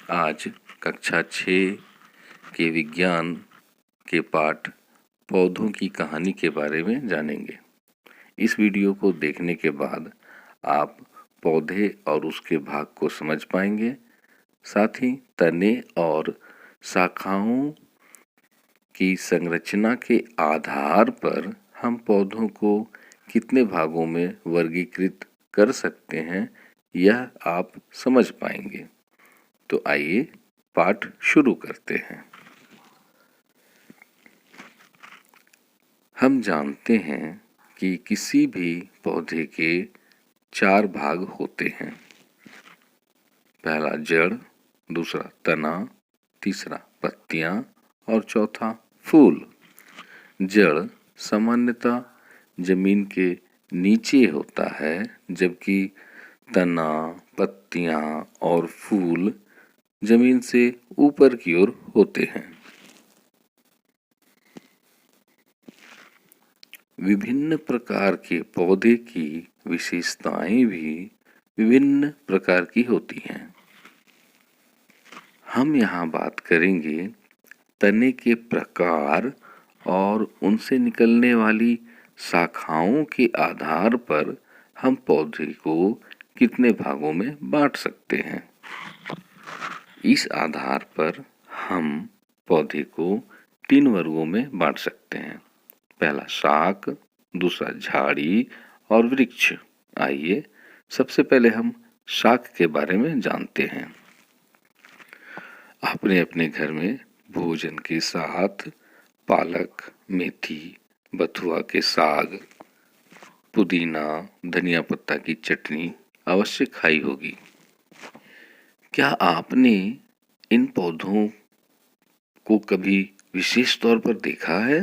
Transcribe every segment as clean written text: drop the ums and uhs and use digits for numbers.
आज कक्षा 6 के विज्ञान के पाठ पौधों की कहानी के बारे में जानेंगे। इस वीडियो को देखने के बाद आप पौधे और उसके भाग को समझ पाएंगे। साथ ही तने और शाखाओं की संरचना के आधार पर हम पौधों को कितने भागों में वर्गीकृत कर सकते हैं, यह आप समझ पाएंगे। तो आइए पाठ शुरू करते हैं। हम जानते हैं कि किसी भी पौधे के 4 भाग होते हैं। पहला जड़, दूसरा तना, तीसरा पत्तियां और चौथा फूल। जड़ सामान्यतः जमीन के नीचे होता है, जबकि तना, पत्तियां और फूल जमीन से ऊपर की ओर होते हैं। विभिन्न प्रकार के पौधे की विशेषताएं भी विभिन्न प्रकार की होती हैं। हम यहाँ बात करेंगे तने के प्रकार और उनसे निकलने वाली शाखाओं के आधार पर हम पौधे को कितने भागों में बांट सकते हैं। इस आधार पर हम पौधे को 3 वर्गों में बांट सकते हैं। पहला शाख, दूसरा झाड़ी और वृक्ष। आइए सबसे पहले हम शाख के बारे में जानते हैं। आपने अपने घर में भोजन के साथ पालक, मेथी, बथुआ के साग, पुदीना, धनिया पत्ता की चटनी अवश्य खाई होगी। क्या आपने इन पौधों को कभी विशेष तौर पर देखा है?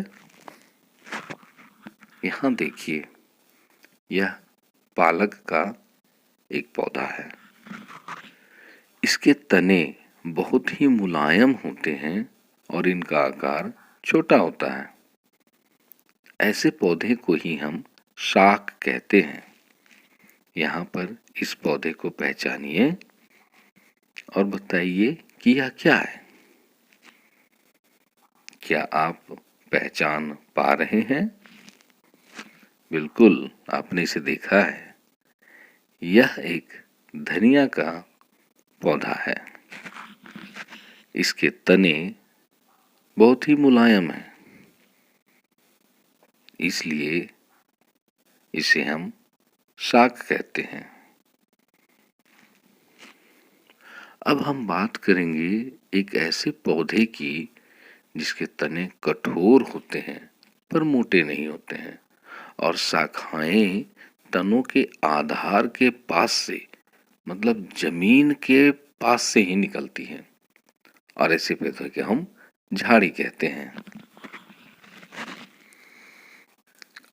यहाँ देखिए, यह पालक का एक पौधा है। इसके तने बहुत ही मुलायम होते हैं और इनका आकार छोटा होता है। ऐसे पौधे को ही हम शाख कहते हैं। यहाँ पर इस पौधे को पहचानिए और बताइए कि यह क्या है। क्या आप पहचान पा रहे हैं? बिल्कुल, आपने इसे देखा है। यह एक धनिया का पौधा है। इसके तने बहुत ही मुलायम हैं, इसलिए इसे हम शाख कहते हैं। अब हम बात करेंगे एक ऐसे पौधे की जिसके तने कठोर होते हैं पर मोटे नहीं होते हैं और शाखाएं तनों के आधार के पास से, मतलब जमीन के पास से ही निकलती हैं और ऐसे पौधे को हम झाड़ी कहते हैं।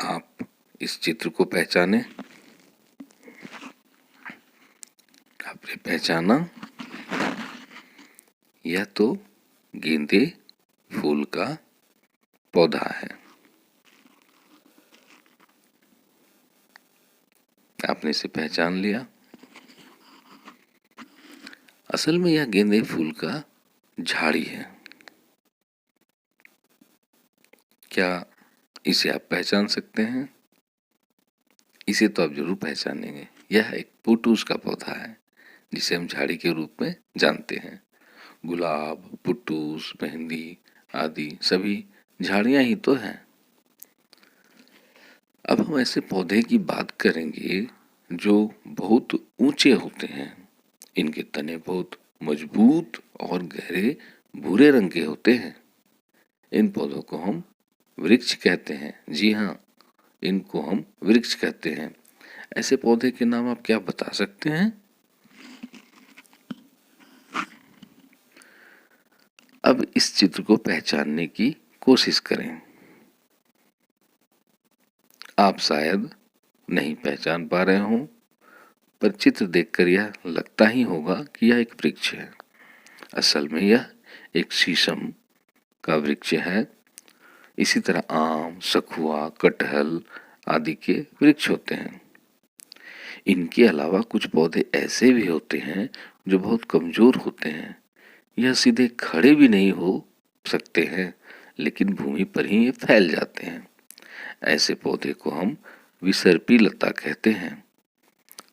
आप इस चित्र को पहचाने। आपने पहचाना? यह तो गेंदे फूल का पौधा है। आपने इसे पहचान लिया। असल में यह गेंदे फूल का झाड़ी है। क्या इसे आप पहचान सकते हैं? इसे तो आप जरूर पहचानेंगे। यह एक पुटूस का पौधा है जिसे हम झाड़ी के रूप में जानते हैं। गुलाब, पुटूस, मेहंदी आदि सभी झाड़ियां ही तो हैं। अब हम ऐसे पौधे की बात करेंगे जो बहुत ऊंचे होते हैं। इनके तने बहुत मजबूत और गहरे भूरे रंग के होते हैं। इन पौधों को हम वृक्ष कहते हैं। जी हाँ, इनको हम वृक्ष कहते हैं। ऐसे पौधे के नाम आप क्या बता सकते हैं? अब इस चित्र को पहचानने की कोशिश करें। आप शायद नहीं पहचान पा रहे हों, पर चित्र देखकर यह लगता ही होगा कि यह एक वृक्ष है। असल में यह एक शीशम का वृक्ष है। इसी तरह आम, सखुआ, कटहल आदि के वृक्ष होते हैं। इनके अलावा कुछ पौधे ऐसे भी होते हैं जो बहुत कमजोर होते हैं। यह सीधे खड़े भी नहीं हो सकते हैं, लेकिन भूमि पर ही ये फैल जाते हैं। ऐसे पौधे को हम विसर्पी लता कहते हैं।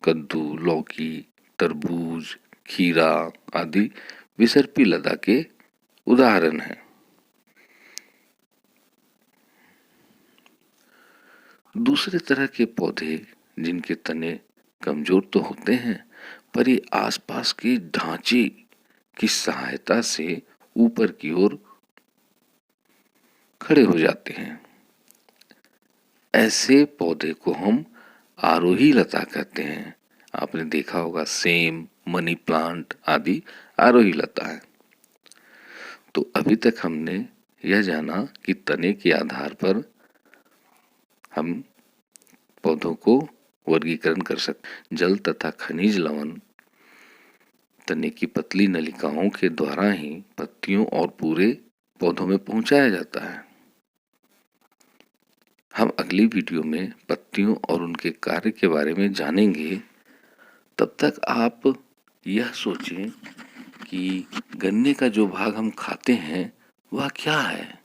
कद्दू, लौकी, तरबूज, खीरा आदि विसर्पी लता के उदाहरण हैं। दूसरे तरह के पौधे जिनके तने कमजोर तो होते हैं, पर ये आसपास के ढांचे की सहायता से ऊपर की ओर खड़े हो जाते हैं। ऐसे पौधे को हम आरोही लता कहते हैं। आपने देखा होगा सेम, मनी प्लांट आदि आरोही लता है। तो अभी तक हमने यह जाना कि तने के आधार पर हम पौधों को वर्गीकरण कर सकते। जल तथा खनिज लवण तने की पतली नलिकाओं के द्वारा ही पत्तियों और पूरे पौधों में पहुंचाया जाता है। हम अगली वीडियो में पत्तियों और उनके कार्य के बारे में जानेंगे। तब तक आप यह सोचें कि गन्ने का जो भाग हम खाते हैं वह क्या है।